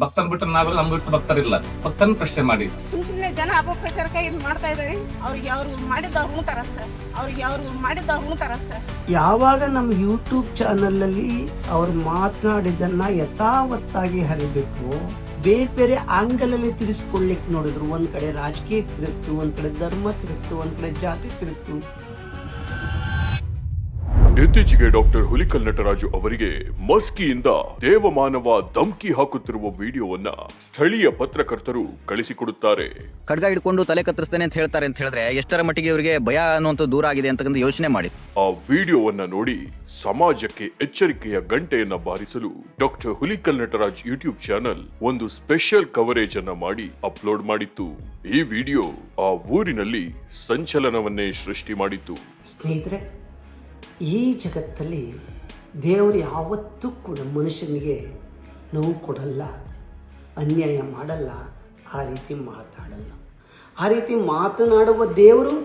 ಭಕ್ತನ್ ಬಿಟ್ಟು ನಾವೆಲ್ಲ ನಮ್ ಬಿಟ್ಟು ಭಕ್ತರಿಲ್ಲ. ಭಕ್ತನ್ ಪ್ರಶ್ನೆ ಮಾಡಿ ಸುಮ್ಮನೆ ಜನ ಅಪಪ್ರಚಾರಕ್ಕೆ ಇದು ಮಾಡ್ತಾ ಇದ್ದಾರೆ. ಅವ್ರಿಗೆ ಅವ್ರು ಮಾಡಿದ್ದವ್ರು ಉಣ್ತಾರಷ್ಟೇ. ಅವ್ರಿಗೆ ಅವ್ರು ಮಾಡಿದ್ದವ್ರು ಉಣ್ತಾರಷ್ಟೇ. ಯಾವಾಗ ನಮ್ಮ ಯೂಟ್ಯೂಬ್ ಚಾನಲಲ್ಲಿ ಅವ್ರು ಮಾತನಾಡಿದ್ದನ್ನ ಯಥಾವತ್ತಾಗಿ ಹರಿಬೇಕು, ಬೇರೆ ಬೇರೆ ಆಂಗಲಲ್ಲಿ ತಿರ್ಸ್ಕೊಳ್ಳಿಕ್ಕೆ ನೋಡಿದ್ರು. ಒಂದ್ ಕಡೆ ರಾಜಕೀಯ ತಿರುಗ್ತು, ಒಂದ್ ಕಡೆ ಧರ್ಮ ತಿರುಗ್ತು, ಒಂದ್ ಕಡೆ ಜಾತಿ ತಿರುಗ್ತು. ಇತ್ತೀಚೆಗೆ ಡಾಕ್ಟರ್ ಹುಲಿಕಲ್ ನಟರಾಜು ಅವರಿಗೆ ಮಸ್ಕಿಯಿಂದ ದೇವಮಾನವ ಧಮ್ಕಿ ಹಾಕುತ್ತಿರುವ ವಿಡಿಯೋವನ್ನ ಸ್ಥಳೀಯ ಪತ್ರಕರ್ತರು ಕಳಿಸಿಕೊಡುತ್ತಾರೆ. ಖಡ್ಗ ಹಿಡ್ಕೊಂಡು ತಲೆ ಕತ್ತರಿಸ್ತೇನೆ ಅಂತ ಹೇಳ್ತಾರೆ ಅಂತ ಹೇಳಿದ್ರೆ ಎಷ್ಟರ ಮಟ್ಟಿಗೆ ಇವರಿಗೆ ಭಯ ಅನ್ನುವಂಥ ದೂರ ಆಗಿದೆ ಅಂತ ಯೋಚನೆ ಮಾಡಿ. ಆ ವಿಡಿಯೋವನ್ನ ನೋಡಿ ಸಮಾಜಕ್ಕೆ ಎಚ್ಚರಿಕೆಯ ಗಂಟೆಯನ್ನ ಬಾರಿಸಲು doctor Hulikal Nataraj YouTube channel ಒಂದು ಸ್ಪೆಷಲ್ ಕವರೇಜ್ ಅನ್ನ ಮಾಡಿ ಅಪ್ಲೋಡ್ ಮಾಡಿತ್ತು. ಈ ವಿಡಿಯೋ ಆ ಊರಿನಲ್ಲಿ ಸಂಚಲನವನ್ನೇ ಸೃಷ್ಟಿ ಮಾಡಿತ್ತು. ಸ್ನೇಹಿತರೆ, ಈ ಜಗತ್ತಲ್ಲಿ ದೇವರು ಯಾವತ್ತೂ ಕೂಡ ಮನುಷ್ಯನಿಗೆ ನೋವು ಕೊಡಲ್ಲ, ಅನ್ಯಾಯ ಮಾಡಲ್ಲ, ಆ ರೀತಿ ಮಾತಾಡಲ್ಲ. ಆ ರೀತಿ ಮಾತನಾಡುವ ದೇವರು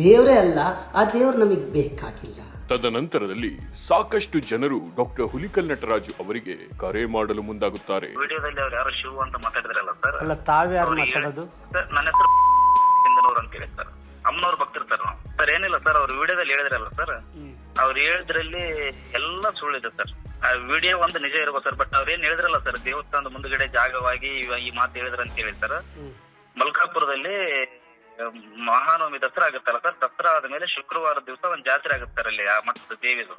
ದೇವರೇ ಅಲ್ಲ, ಆ ದೇವರು ನಮಗೆ ಬೇಕಾಗಿಲ್ಲ. ತದನಂತರದಲ್ಲಿ ಸಾಕಷ್ಟು ಜನರು ಡಾಕ್ಟರ್ ಹುಲಿಕಲ್ ನಟರಾಜು ಅವರಿಗೆ ಕರೆ ಮಾಡಲು ಮುಂದಾಗುತ್ತಾರೆ. ವಿಡಿಯೋದಲ್ಲಿ ಅವ್ರು ಯಾರು ಶಿವ ಅಂತ ಮಾತಾಡಿದ್ರಲ್ಲ ಸರ್, ಅಲ್ಲ ತಾವ್ಯಾರು ಮಾತಾಡೋದು? ಸರ್ ನನ್ನ ಹೆಸರು ಸಿಂಧನೂರ್ ಅಂತ ಹೇಳಿ ಸರ್, ಅಮ್ಮನವ್ರು ಭಕ್ತಿರ್ತಾರ ನಾವು ಸರ್. ಏನಿಲ್ಲ ಸರ್, ಅವ್ರು ವಿಡಿಯೋದಲ್ಲಿ ಹೇಳಿದ್ರಲ್ಲ ಸರ್, ಅವ್ರು ಹೇಳಿದ್ರಲ್ಲಿ ಎಲ್ಲ ಸುಳ್ಳಿದೆ ಸರ್. ಆ ವಿಡಿಯೋ ಒಂದು ನಿಜ ಇರ್ಬೋದು ಸರ್, ಬಟ್ ಅವ್ರೇನ್ ಹೇಳಿದ್ರಲ್ಲ ಸರ್, ದೇವಸ್ಥಾನದ ಮುಂದ್ಗಡೆ ಜಾಗವಾಗಿ ಈ ಮಾತು ಹೇಳಿದ್ರ ಅಂತ ಹೇಳಿ ಸರ್. ಮಲ್ಕಾಪುರದಲ್ಲಿ ಮಹಾನವಮಿ ದಸರಾ ಆಗುತ್ತಲ್ಲ ಸರ್, ದಸರಾ ಆದ್ಮೇಲೆ ಶುಕ್ರವಾರ ದಿವಸ ಒಂದ್ ಜಾತ್ರೆ ಆಗುತ್ತೆ ಸರ್ ಅಲ್ಲಿ ಆ ಮಠದ ದೇವಿದು.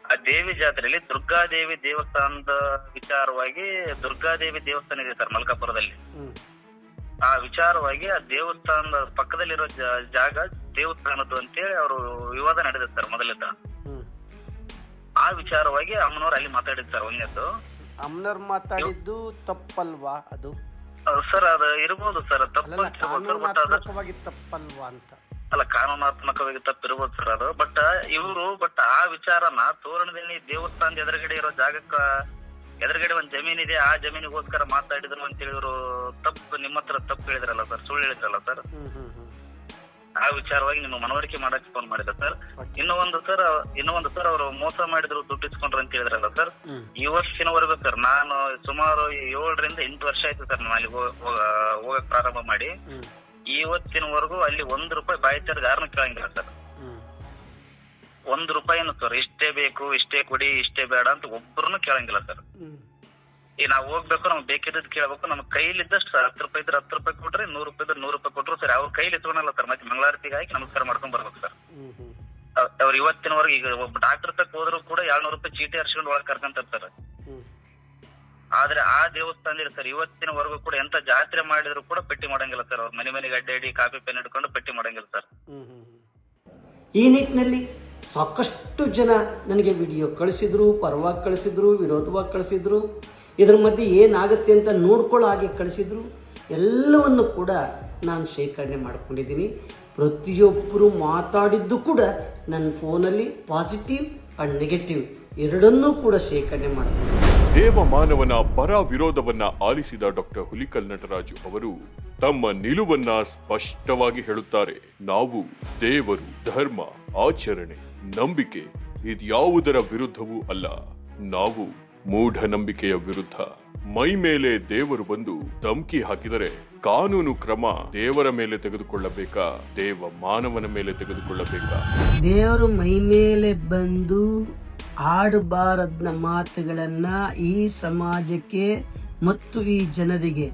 ಆ ದೇವಿ ಜಾತ್ರೆಯಲ್ಲಿ ದುರ್ಗಾದೇವಿ ದೇವಸ್ಥಾನದ ವಿಚಾರವಾಗಿ, ದುರ್ಗಾದೇವಿ ದೇವಸ್ಥಾನ ಇದೆ ಸರ್ ಮಲ್ಕಾಪುರದಲ್ಲಿ. ಆ ವಿಚಾರವಾಗಿ ಆ ದೇವಸ್ಥಾನದ ಪಕ್ಕದಲ್ಲಿರೋ ಜಾಗ ದೇವಸ್ಥಾನದ್ದು ಅಂತೇಳಿ ಅವರು ವಿವಾದ ನಡೆದಿದೆ ಸರ್ ಮೊದಲಿದ್ದ. ಆ ವಿಚಾರವಾಗಿ ಅಮ್ಮನವ್ರು ಅಲ್ಲಿ ಮಾತಾಡಿದ್ ಸರ್. ಒಂದನೇದ್ದು ಅಮ್ಮನವ್ರು ಮಾತಾಡಿದ್ದು ತಪ್ಪಲ್ವಾ? ಅದು ಸರ್ ಅದು ಇರ್ಬೋದು ಸರ್, ತಪ್ಪು ತಪ್ಪಲ್ವಾ ಅಂತ ಅಲ್ಲ, ಕಾನೂನಾತ್ಮಕವಾಗಿ ತಪ್ಪಿರ್ಬೋದು ಸರ್ ಅದು. ಬಟ್ ಆ ವಿಚಾರನ ತೋರಣದಲ್ಲಿ ದೇವಸ್ಥಾನದ ಎದುರುಗಡೆ ಇರೋ ಜಾಗಕ್ಕ ಎದುರುಗಡೆ ಒಂದ್ ಜಮೀನ್ ಇದೆ, ಆ ಜಮೀನಿಗೋಸ್ಕರ ಮಾತಾಡಿದ್ರು ಅಂತ ಹೇಳಿದ್ರು. ತಪ್ಪು ನಿಮ್ಮ ಹತ್ರ ತಪ್ಪು ಹೇಳಿದ್ರಲ್ಲ ಸರ್, ಸುಳ್ಳು ಹೇಳಿದ್ರಲ್ಲ ಸರ್. ಆ ವಿಚಾರವಾಗಿ ನಿಮ್ಮ ಮನವರಿಕೆ ಮಾಡಕ್ ಫೋನ್ ಮಾಡಿದ ಸರ್. ಇನ್ನೂ ಒಂದು ಸರ್ ಅವರು ಮೋಸ ಮಾಡಿದ್ರು, ದುಡ್ಡು ಇಸ್ಕೊಂಡ್ರು ಅಂತ ಹೇಳಿದ್ರಲ್ಲ ಸರ್. ಇವತ್ತಿನವರೆಗೂ ಸರ್ ನಾನು ಸುಮಾರು 7 ರಿಂದ 8 ವರ್ಷ ಆಯ್ತು ಸರ್ ನಾನು ಅಲ್ಲಿ ಹೋಗಕ್ ಪ್ರಾರಂಭ ಮಾಡಿ. ಇವತ್ತಿನವರೆಗೂ ಅಲ್ಲಿ ₹1 ಬಾಯಿ ಚಾರ್ಜ್ ಯಾರನ್ನು ಕೇಳಂಗಿಲ್ಲ ಸರ್. ₹1 ಸರ್, ಇಷ್ಟೇ ಬೇಕು, ಇಷ್ಟೇ ಕೊಡಿ, ಇಷ್ಟೇ ಬೇಡ ಅಂತ ಒಬ್ಬರನ್ನು ಕೇಳಂಗಿಲ್ಲ ಸರ್. ಈಗ ನಾವ್ ಹೋಗ್ಬೇಕು, ನಮ್ಗೆ ಬೇಕಿದ್ದದ್ ಕೇಳ್ಬೇಕು. ನಮ್ ಕೈಲಿದ್ದಷ್ಟು ₹10 ಇದ್ರೆ ₹10 ಕೊಟ್ರೆ, ₹100 ಇದ್ರೆ ₹100 ಕೊಟ್ರು ಸರ್. ಅವ್ರ ಕೈಲಿ ಇಟ್ಕೊಳಲ್ಲ ಸರ್. ಮತ್ತೆ ಮಂಗಳಾರತಿಗೆ ಹಾಕಿ ನಮಸ್ಕಾರ ಮಾಡ್ಕೊಂಡ್ ಬರ್ಬೇಕು ಸರ್. ಅವ್ರು ಇವತ್ತಿನವರೆಗೂ ಈಗ ಒಬ್ಬ ಡಾಕ್ಟರ್ ತಕ್ಕ ಹೋದ್ರು ಕೂಡ ₹200 ಚೀಟಿ ಹರ್ಸ್ಕೊಂಡು ಒಳಗ್ ಕರ್ಕೊಂತ ಇರ್ತಾರೆ. ಆದ್ರೆ ಆ ದೇವಸ್ಥಾನದಲ್ಲಿ ಸರ್ ಇವತ್ತಿನವರೆಗೂ ಕೂಡ ಎಂತ ಜಾತ್ರೆ ಮಾಡಿದ್ರು ಕೂಡ ಪೆಟ್ಟಿ ಮಾಡಂಗಿಲ್ಲ ಸರ್. ಅವ್ರ ಮನೆಗೆ ಅಡ್ಡಾಡಿ ಕಾಪಿ ಪೆನ್ ಹಿಡ್ಕೊಂಡು ಪೆಟ್ಟಿ ಮಾಡಂಗಿಲ್ಲ ಸರ್. ಈ ನಿಟ್ಟಿನಲ್ಲಿ ಸಾಕಷ್ಟು ಜನ ನನಗೆ ವಿಡಿಯೋ ಕಳಿಸಿದ್ರು, ಪರವಾಗಿ ಕಳಿಸಿದ್ರು, ವಿರೋಧವಾಗಿ ಕಳಿಸಿದ್ರು, ಇದರ ಮಧ್ಯೆ ಏನಾಗುತ್ತೆ ಅಂತ ನೋಡ್ಕೊಳ್ಳೋ ಹಾಗೆ ಕಳಿಸಿದ್ರು. ಎಲ್ಲವನ್ನು ಕೂಡ ನಾನು ಶೇಖರಣೆ ಮಾಡ್ಕೊಂಡಿದ್ದೀನಿ. ಪ್ರತಿಯೊಬ್ಬರು ಮಾತಾಡಿದ್ದು ಕೂಡ ನನ್ನ ಫೋನಲ್ಲಿ ಪಾಸಿಟಿವ್ ಆ್ಯಂಡ್ ನೆಗೆಟಿವ್ ಎರಡನ್ನೂ ಕೂಡ ಶೇಖರಣೆ ಮಾಡ್ಕೊಂಡಿದ್ದೀನಿ. ದೇವಮಾನವನ ಪರ ವಿರೋಧವನ್ನ ಆಲಿಸಿದ ಡಾಕ್ಟರ್ ಹುಲಿಕಲ್ ನಟರಾಜು ಅವರು ತಮ್ಮ ನಿಲುವನ್ನ ಸ್ಪಷ್ಟವಾಗಿ ಹೇಳುತ್ತಾರೆ. ನಾವು ದೇವರು, ಧರ್ಮ, ಆಚರಣೆ, ನಂಬಿಕೆ ಇದ್ಯಾವುದರ ವಿರುದ್ಧವೂ ಅಲ್ಲ. ನಾವು ಮೂಢನಂಬಿಕೆಯ ವಿರುದ್ಧ. ಮೈ ಮೇಲೆ ದೇವರು ಬಂದು ಧಮ್ಕಿ ಹಾಕಿದರೆ ಕಾನೂನು ಕ್ರಮ ದೇವರ ಮೇಲೆ ತೆಗೆದುಕೊಳ್ಳಬೇಕಾ, ದೇವ ಮಾನವನ ಮೇಲೆ ತೆಗೆದುಕೊಳ್ಳಬೇಕಾ? ದೇವರು ಮೈ ಮೇಲೆ ಬಂದು ಆಡಬಾರದ್ನ ಮಾತುಗಳನ್ನ ಈ ಸಮಾಜಕ್ಕೆ ಮತ್ತು ಈ ಜನರಿಗೆ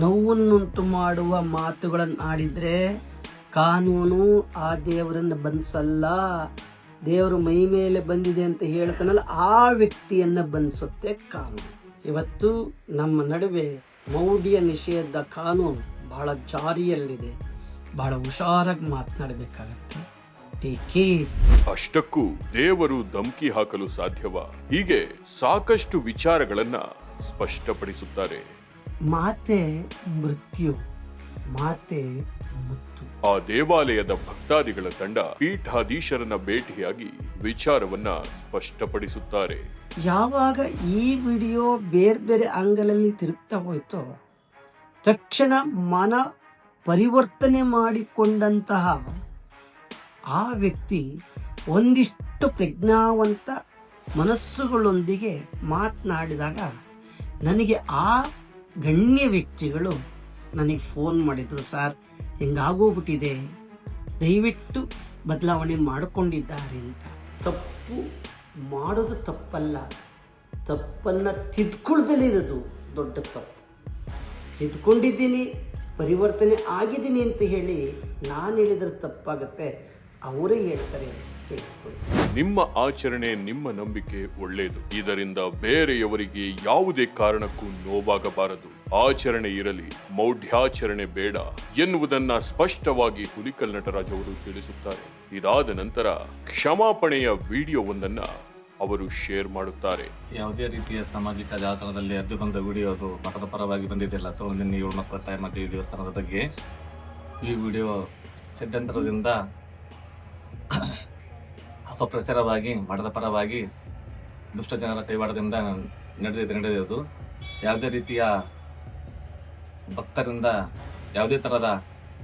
ನೋವನ್ನುಂಟು ಮಾಡುವ ಮಾತುಗಳನ್ನು ಆಡಿದ್ರೆ ಕಾನೂನು ಆ ದೇವರನ್ನು ಬಂಧಿಸಲ್ಲ. ದೇವರು ಮೈ ಮೇಲೆ ಬಂದಿದೆ ಅಂತ ಹೇಳ್ತಾನಲ್ಲ, ಆ ವ್ಯಕ್ತಿಯನ್ನ ಬಂಧಿಸುತ್ತೆ ಕಾನೂನು. ಇವತ್ತು ನಮ್ಮ ನಡುವೆ ಮೌಢ್ಯ ನಿಷೇಧ ಕಾನೂನು ಬಹಳ ಜಾರಿಯಲ್ಲಿದೆ. ಬಹಳ ಹುಷಾರಾಗಿ ಮಾತನಾಡಬೇಕಾಗತ್ತೆ. ಅಷ್ಟಕ್ಕೂ ದೇವರು ಧಮ್ಕಿ ಹಾಕಲು ಸಾಧ್ಯವಾ? ಹೀಗೆ ಸಾಕಷ್ಟು ವಿಚಾರಗಳನ್ನ ಸ್ಪಷ್ಟಪಡಿಸುತ್ತಾರೆ. ಮಾತೆ ಮೃತ್ಯು, ಮಾತೆ ಮುತ್ತು. ಆ ದೇವಾಲಯದ ಭಕ್ತಾದಿಗಳ ತಂಡ ಪೀಠಾಧೀಶರನ್ನ ಭೇಟಿಯಾಗಿ ವಿಚಾರವನ್ನ ಸ್ಪಷ್ಟಪಡಿಸುತ್ತಾರೆ. ಯಾವಾಗ ಈ ವಿಡಿಯೋ ಬೇರೆ ಬೇರೆ ಆಂಗಲಲ್ಲಿ ತಿರುಗ್ತಾ ಹೋಯ್ತೋ, ತಕ್ಷಣ ಮನ ಪರಿವರ್ತನೆ ಮಾಡಿಕೊಂಡಂತಹ ಆ ವ್ಯಕ್ತಿ ಒಂದಿಷ್ಟು ಪ್ರಜ್ಞಾವಂತ ಮನಸ್ಸುಗಳೊಂದಿಗೆ ಮಾತನಾಡಿದಾಗ ನನಗೆ ಆ ಗಣ್ಯ ವ್ಯಕ್ತಿಗಳು ನನಗೆ ಫೋನ್ ಮಾಡಿದ್ರು, ಸರ್ ಹಿಂಗಾಗೋಗ್ಬಿಟ್ಟಿದೆ, ದಯವಿಟ್ಟು ಬದಲಾವಣೆ ಮಾಡಿಕೊಂಡಿದ್ದಾರೆ ಅಂತ. ತಪ್ಪು ಮಾಡೋದು ತಪ್ಪಲ್ಲ, ತಪ್ಪನ್ನು ತಿದ್ಕೊಳ್ದಲೇ ಇರೋದು ದೊಡ್ಡ ತಪ್ಪು. ತಿದ್ಕೊಂಡಿದ್ದೀನಿ, ಪರಿವರ್ತನೆ ಆಗಿದ್ದೀನಿ ಅಂತ ಹೇಳಿ ನಾನು ಹೇಳಿದ್ರೆ ತಪ್ಪಾಗುತ್ತೆ, ಅವರೇ ಹೇಳ್ತಾರೆ, ಕೇಳಿಸ್ಕೊಳ್ಳಿ. ನಿಮ್ಮ ಆಚರಣೆ, ನಿಮ್ಮ ನಂಬಿಕೆ ಒಳ್ಳೆಯದು. ಇದರಿಂದ ಬೇರೆಯವರಿಗೆ ಯಾವುದೇ ಕಾರಣಕ್ಕೂ ನೋವಾಗಬಾರದು. ಆಚರಣೆ ಇರಲಿ, ಮೌಢ್ಯಾಚರಣೆ ಬೇಡ ಎನ್ನುವುದನ್ನ ಸ್ಪಷ್ಟವಾಗಿ ಹುಲಿಕಲ್ ನಟರಾಜ್ ಅವರು ತಿಳಿಸುತ್ತಾರೆ. ಇದಾದ ನಂತರ ಕ್ಷಮಾಪಣೆಯ ವಿಡಿಯೋವೊಂದನ್ನ ಅವರು ಶೇರ್ ಮಾಡುತ್ತಾರೆ. ಯಾವುದೇ ರೀತಿಯ ಸಾಮಾಜಿಕ ಜಾಲತಾಣದಲ್ಲಿ ಎದ್ದು ಬಂದ ವಿಡಿಯೋ ಅದು ಮಠದ ಪರವಾಗಿ ಬಂದಿದೆಯಲ್ಲ, 7 ಮಕ್ಕಳ ತಾಯಿ ಮತ್ತು ದೇವಸ್ಥಾನದ ಬಗ್ಗೆ ಈ ವಿಡಿಯೋ ಷಡ್ಯಂತ್ರದಿಂದ ಅಪಪ್ರಚಾರವಾಗಿ ಮಠದ ಪರವಾಗಿ ದುಷ್ಟ ಜನರ ಕೈವಾಡದಿಂದ ನಡೆದಿದ್ದು. ಯಾವುದೇ ರೀತಿಯ ಭಕ್ತರಿಂದ ಯಾವುದೇ ಥರದ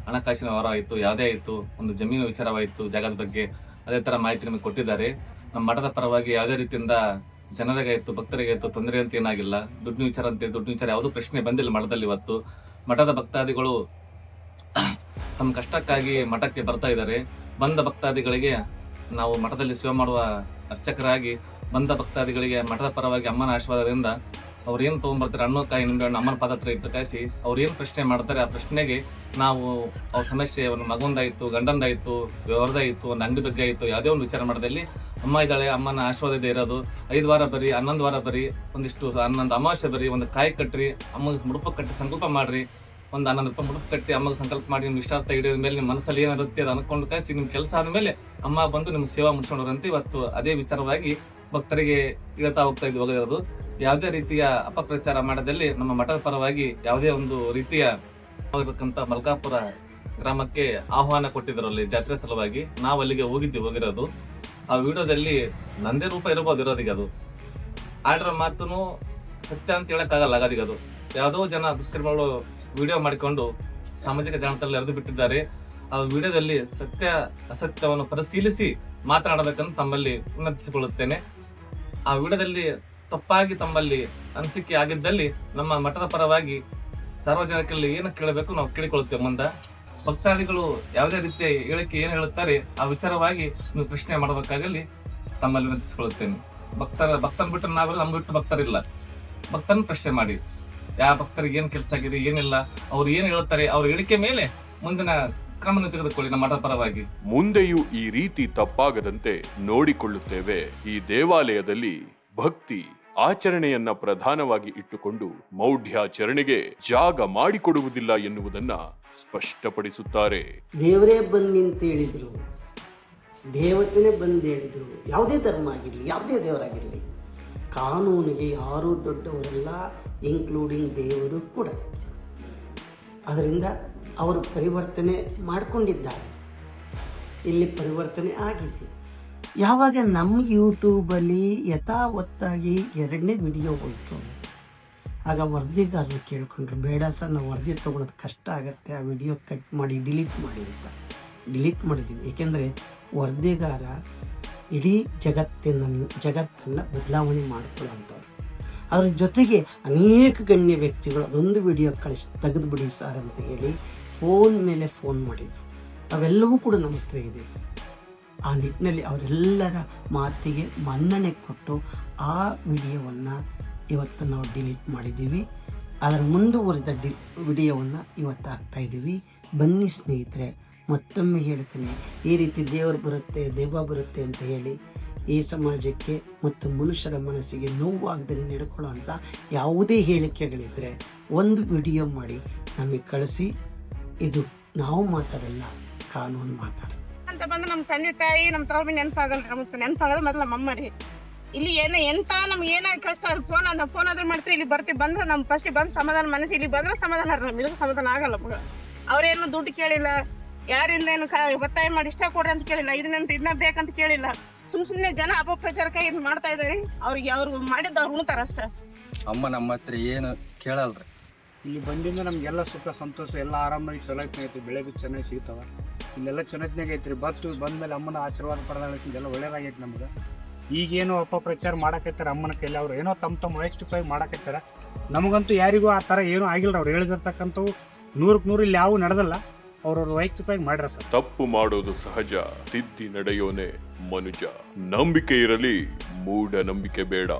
ಹಣಕಾಸಿನ ವ್ಯವಹಾರ ಆಯಿತು, ಯಾವುದೇ ಆಯಿತು, ಒಂದು ಜಮೀನು ವಿಚಾರವಾಯಿತು, ಜಾಗದ ಬಗ್ಗೆ ಅದೇ ಥರ ಮಾಹಿತಿ ನಮಗೆ ಕೊಟ್ಟಿದ್ದಾರೆ. ನಮ್ಮ ಮಠದ ಪರವಾಗಿ ಯಾವುದೇ ರೀತಿಯಿಂದ ಜನರಿಗಾಯಿತು, ಭಕ್ತರಿಗಾಯಿತು ತೊಂದರೆ ಅಂತ ಏನಾಗಿಲ್ಲ. ದುಡ್ಡು ವಿಚಾರ ಯಾವುದೂ ಪ್ರಶ್ನೆ ಬಂದಿಲ್ಲ ಮಠದಲ್ಲಿ. ಇವತ್ತು ಮಠದ ಭಕ್ತಾದಿಗಳು ತಮ್ಮ ಕಷ್ಟಕ್ಕಾಗಿ ಮಠಕ್ಕೆ ಬರ್ತಾ ಇದ್ದಾರೆ. ಬಂದ ಭಕ್ತಾದಿಗಳಿಗೆ ನಾವು ಮಠದಲ್ಲಿ ಸೇವೆ ಮಾಡುವ ಅರ್ಚಕರಾಗಿ ಬಂದ ಭಕ್ತಾದಿಗಳಿಗೆ ಮಠದ ಪರವಾಗಿ ಅಮ್ಮನ ಆಶೀರ್ವಾದದಿಂದ ಅವ್ರು ಏನು ತೊಗೊಂಡ್ಬರ್ತಾರೆ, ಹಣ್ಣು ಕಾಯಿ ನಿಂಬೆ ಹಣ್ಣು ಅಮ್ಮನ ಪಾದ ಹತ್ರ ಇಟ್ಟು ಕಾಯಿಸಿ ಅವ್ರು ಏನು ಪ್ರಶ್ನೆ ಮಾಡ್ತಾರೆ, ಆ ಪ್ರಶ್ನೆಗೆ ನಾವು ಅವ್ರ ಸಮಸ್ಯೆ, ಒಂದು ಮಗುಂದಾಯಿತು, ಗಂಡಂದಾಯಿತು, ವ್ಯವಹಾರದಾಯಿತು, ಒಂದು ಅಂಗಡಿ ಬಗ್ಗೆ ಆಯಿತು, ಯಾವುದೇ ಒಂದು ವಿಚಾರ ಮಾಡೋದಲ್ಲಿ ಅಮ್ಮ ಇದ್ದಾಳೆ, ಅಮ್ಮನ ಆಶೀರ್ವಾದ ಇದೆ ಇರೋದು. 5 ವಾರ ಬರೀ, 11 ವಾರ ಬರೀ, ಒಂದಿಷ್ಟು 11 ಅಮಾವಾಸ್ಯೆ ಬರೀ, ಒಂದು ಕಾಯಿ ಕಟ್ಟ್ರಿ, ಅಮ್ಮಗೆ ಮುಡುಪು ಕಟ್ಟಿ ಸಂಕಲ್ಪ ಮಾಡ್ರಿ, ಒಂದು 11 ರೂಪಾಯಿ ಮುಡುಪು ಕಟ್ಟಿ ಅಮ್ಮಗೆ ಸಂಕಲ್ಪ ಮಾಡಿ ನಿಮ್ಮ ಇಷ್ಟಾರ್ಥ ಹಿಡಿದ ಮೇಲೆ ನಿಮ್ಮ ಮನಸ್ಸಲ್ಲಿ ಏನಿರುತ್ತೆ ಅದು ಅನ್ಕೊಂಡು ಕಾಯಿಸಿ ನಿಮ್ಮ ಕೆಲಸ ಆದಮೇಲೆ ಅಮ್ಮ ಬಂದು ನಿಮ್ಗೆ ಸೇವಾ ಮುಗಿಸ್ಕೊಂಡ್ರಂತೆ. ಇವತ್ತು ಅದೇ ವಿಚಾರವಾಗಿ ಭಕ್ತರಿಗೆ ಹೇಳ್ತಾ ಹೋಗ್ತಾ ಹೋಗಿರೋದು. ಯಾವುದೇ ರೀತಿಯ ಅಪಪ್ರಚಾರ ಮಾಡೋದಲ್ಲಿ ನಮ್ಮ ಮಠದ ಪರವಾಗಿ ಯಾವುದೇ ಒಂದು ರೀತಿಯ ಹೋಗಿರ್ತಕ್ಕಂಥ ಮಲ್ಕಾಪುರ ಗ್ರಾಮಕ್ಕೆ ಆಹ್ವಾನ ಕೊಟ್ಟಿದ್ರು ಅಲ್ಲಿ ಜಾತ್ರೆ ಸಲುವಾಗಿ. ನಾವು ಅಲ್ಲಿಗೆ ಹೋಗಿರೋದು. ಆ ವಿಡಿಯೋದಲ್ಲಿ ನಂದೇ ರೂಪ ಇರಬಹುದು ಇರೋದಿಗೆ, ಅದು ಆಡಿರೋ ಮಾತನ್ನು ಸತ್ಯ ಅಂತ ಹೇಳಕ್ಕಾಗಲ್ಲ. ಆಗೋದಿಗೆ ಅದು ಯಾವುದೋ ಜನ ದುಷ್ಕರ್ಮಿಗಳು ವಿಡಿಯೋ ಮಾಡಿಕೊಂಡು ಸಾಮಾಜಿಕ ಜಾಲತಾಣದಲ್ಲಿ ಎರೆದು ಬಿಟ್ಟಿದ್ದಾರೆ. ಆ ವಿಡಿಯೋದಲ್ಲಿ ಸತ್ಯ ಅಸತ್ಯವನ್ನು ಪರಿಶೀಲಿಸಿ ಮಾತನಾಡಬೇಕಂತ ತಮ್ಮಲ್ಲಿ ವಿನಂತಿಸಿಕೊಳ್ಳುತ್ತೇನೆ. ಆ ವಿಡಿಯೋದಲ್ಲಿ ತಪ್ಪಾಗಿ ತಮ್ಮಲ್ಲಿ ಅನಿಸಿಕೆ ಆಗಿದ್ದಲ್ಲಿ ನಮ್ಮ ಮಠದ ಪರವಾಗಿ ಸಾರ್ವಜನಿಕರಲ್ಲಿ ಏನು ಕೇಳಬೇಕು ನಾವು ಕೇಳಿಕೊಳ್ಳುತ್ತೇವೆ. ಮುಂದೆ ಭಕ್ತಾದಿಗಳು ಯಾವುದೇ ರೀತಿಯ ಹೇಳಿಕೆ ಏನು ಹೇಳುತ್ತಾರೆ ಆ ವಿಚಾರವಾಗಿ ನೀವು ಪ್ರಶ್ನೆ ಮಾಡಬೇಕಾಗಲಿ ತಮ್ಮಲ್ಲಿ ವಿನಂತಿಸಿಕೊಳ್ಳುತ್ತೇನೆ. ಭಕ್ತನ ಬಿಟ್ಟರೆ ನಾವೆಲ್ಲ ನಮ್ಗೆ ಬಿಟ್ಟು ಭಕ್ತರಿಲ್ಲ. ಭಕ್ತನ ಪ್ರಶ್ನೆ ಮಾಡಿ, ಯಾವ ಭಕ್ತರಿಗೆ ಏನು ಕೆಲಸ ಆಗಿದೆ, ಏನಿಲ್ಲ, ಅವ್ರು ಏನು ಹೇಳುತ್ತಾರೆ, ಅವ್ರ ಹೇಳಿಕೆ ಮೇಲೆ ಮುಂದಿನ ಕ್ರಮವನ್ನು ತೆಗೆದುಕೊಳ್ಳಿ ನಮ್ಮ ಮಠದ ಪರವಾಗಿ. ಮುಂದೆಯೂ ಈ ರೀತಿ ತಪ್ಪಾಗದಂತೆ ನೋಡಿಕೊಳ್ಳುತ್ತೇವೆ. ಈ ದೇವಾಲಯದಲ್ಲಿ ಭಕ್ತಿ ಆಚರಣೆಯನ್ನ ಪ್ರಧಾನವಾಗಿ ಇಟ್ಟುಕೊಂಡು ಮೌಢ್ಯಾಚರಣೆಗೆ ಜಾಗ ಮಾಡಿಕೊಡುವುದಿಲ್ಲ ಎನ್ನುವುದನ್ನ ಸ್ಪಷ್ಟಪಡಿಸುತ್ತಾರೆ. ದೇವರೇ ಬಂದು ನಿಂತು ಹೇಳಿದ್ರು, ದೇವತೆನೇ ಬಂದು ಹೇಳಿದ್ರು. ಯಾವುದೇ ಧರ್ಮ ಆಗಿರಲಿ, ಯಾವುದೇ ದೇವರಾಗಿರಲಿ, ಕಾನೂನಿಗೆ ಯಾರೂ ದೊಡ್ಡವರಲ್ಲ, ಇನ್ಕ್ಲೂಡಿಂಗ್ ದೇವರು ಕೂಡ. ಅದರಿಂದ ಅವರು ಪರಿವರ್ತನೆ ಮಾಡಿಕೊಂಡಿದ್ದಾರೆ. ಇಲ್ಲಿ ಪರಿವರ್ತನೆ ಆಗಿದೆ. ಯಾವಾಗ ನಮ್ಮ ಯೂಟ್ಯೂಬಲ್ಲಿ ಯಥಾವತ್ತಾಗಿ 2ನೇ ವಿಡಿಯೋ ಹೋಯ್ತು, ಆಗ ವರದಿಗಾರರು ಕೇಳ್ಕೊಂಡ್ರು, ಬೇಡ ಸರ್ ನಾವು ವರದಿ ತೊಗೊಳೋದು ಕಷ್ಟ ಆಗುತ್ತೆ, ಆ ವಿಡಿಯೋ ಕಟ್ ಮಾಡಿ ಡಿಲೀಟ್ ಮಾಡಿ ಅಂತ. ಡಿಲೀಟ್ ಮಾಡಿದ್ದೀವಿ. ಏಕೆಂದರೆ ವರದಿಗಾರ ಇಡೀ ಜಗತ್ತನ್ನು ಬದಲಾವಣೆ ಮಾಡಿಕೊಳ್ಳುವಂಥವ್ರು. ಅದ್ರ ಜೊತೆಗೆ ಅನೇಕ ಗಣ್ಯ ವ್ಯಕ್ತಿಗಳು ಅದೊಂದು ವಿಡಿಯೋ ತೆಗೆದು ಬಿಡಿ ಸರ್ ಅಂತ ಹೇಳಿ ಫೋನ್ ಮೇಲೆ ಫೋನ್ ಮಾಡಿದರು. ಅವೆಲ್ಲವೂ ಕೂಡ ನಮ್ಮ ಹತ್ರ ಇದೆ. ಆ ನಿಟ್ಟಿನಲ್ಲಿ ಅವರೆಲ್ಲರ ಮಾತಿಗೆ ಮನ್ನಣೆ ಕೊಟ್ಟು ಆ ವಿಡಿಯೋವನ್ನು ಇವತ್ತು ನಾವು ಡಿಲೀಟ್ ಮಾಡಿದ್ದೀವಿ. ಅದರ ಮುಂದುವರಿದ ವಿಡಿಯೋವನ್ನು ಇವತ್ತು ಹಾಕ್ತಾಯಿದ್ದೀವಿ. ಬನ್ನಿ ಸ್ನೇಹಿತರೆ, ಮತ್ತೊಮ್ಮೆ ಹೇಳ್ತೀನಿ, ಈ ರೀತಿ ದೇವರು ಬರುತ್ತೆ, ದೆವ್ವ ಬರುತ್ತೆ ಅಂತ ಹೇಳಿ ಈ ಸಮಾಜಕ್ಕೆ ಮತ್ತು ಮನುಷ್ಯರ ಮನಸ್ಸಿಗೆ ನೋವಾಗದಲ್ಲಿ ನಡ್ಕೊಳ್ಳೋ ಅಂಥ ಯಾವುದೇ ಹೇಳಿಕೆಗಳಿದ್ದರೆ ಒಂದು ವಿಡಿಯೋ ಮಾಡಿ ನಮಗೆ ಕಳಿಸಿ. ಇದು ನಾವು ಮಾತಾಡಲ್ಲ, ಕಾನೂನು ಮಾತಾಡುತ್ತೆ ಅಂತ ಬಂದ್ರೆ ನಮ್ಮ ತಂದೆ ತಾಯಿ ನಮ್ಮ ತವ್ರ ನೆನಪಾಗಲ್ಲ. ನಮ್ಗೆ ನೆನಪಾಗಲ್ಲ ಮೊದಲು ನಮ್ಮ ಅಮ್ಮ ರೀ. ಇಲ್ಲಿ ಎಂತ ನಮ್ಗೆ ಏನಾಗಿ ಕಷ್ಟ ಅದು ಫೋನ್ ಆದ್ರೆ ಮಾಡ್ತೀವಿ, ಇಲ್ಲಿ ಬರ್ತೀವಿ. ಬಂದ್ರೆ ನಮ್ಮ ಫಸ್ಟ್ ಬಂದು ಸಮಾಧಾನ ಮನಸ್ಸು ಇಲ್ಲಿ ಬಂದ್ರೆ ಸಮಾಧಾನ ನಮ್ಗೆ ಇದಕ್ಕೆ ಸಮಾಧಾನ ಆಗಲ್ಲ. ಅವ್ರೇನು ದುಡ್ಡು ಕೇಳಿಲ್ಲ, ಯಾರಿಂದ ಏನು ಒತ್ತಾಯ ಮಾಡಿ ಇಷ್ಟ ಕೊಡ್ರಿ ಅಂತ ಕೇಳಿಲ್ಲ, ಇದನ್ನ ಬೇಕಂತ ಕೇಳಿಲ್ಲ. ಸುಮ್ಮನೆ ಜನ ಅಪಪ್ರಚಾರಕ್ಕಾಗಿ ಇದು ಮಾಡ್ತಾ ಇದ್ದಾರೆ. ಅವ್ರಿಗೆ ಅವ್ರು ಮಾಡಿದ್ದು ಅವ್ರು ಉಣ್ತಾರ ಅಷ್ಟೇ. ಅಮ್ಮ ನಮ್ಮ ಹತ್ರ ಏನು ಕೇಳಲ್ರಿ. ಇಲ್ಲಿ ಬಂದಿಂದ ನಮಗೆಲ್ಲ ಸುಖ ಸಂತೋಷ ಎಲ್ಲ ಆರಾಮಾಗಿ ಚಲೋ ಐತಿ. ಬೆಳೆ ಬಿ ಚೆನ್ನಾಗಿ ಸಿಗ್ತಾವ. ಇಲ್ಲೆಲ್ಲ ಚೊನತ್ನಾಗ ಐತ್ರಿ. ಬಂದ್ಮೇಲೆ ಅಮ್ಮನ ಆಶೀರ್ವಾದ ಪಡೆದಾಳಿಸಿದೆಲ್ಲ ಒಳ್ಳೇದಾಗೈತಿ ನಮ್ಗೆ. ಈಗೇನು ಅಪಪ್ರಚಾರ ಮಾಡಕತ್ತಾರ ಅಮ್ಮನ ಕೈಲಿ, ಅವ್ರು ಏನೋ ತಮ್ಮ ವೈಯಕ್ತಿಕವಾಗಿ ಮಾಡಕತ್ತಾರ. ನಮಗಂತೂ ಯಾರಿಗೂ ಆ ಥರ ಏನೂ ಆಗಿಲ್ಲ. ಅವ್ರು ಹೇಳಿದಿರ್ತಕ್ಕಂಥವು 100% ಇಲ್ಲಿ ಯಾವ ನಡೆದಲ್ಲ. ಅವ್ರವ್ರ ವೈಯಕ್ತಿಕವಾಗಿ ಮಾಡ್ಯಾರ ಸರ್. ತಪ್ಪು ಮಾಡೋದು ಸಹಜ, ತಿದ್ದಿ ನಡೆಯೋನೆ ಮನುಜ. ನಂಬಿಕೆ ಇರಲಿ, ಮೂಢ ನಂಬಿಕೆ ಬೇಡ.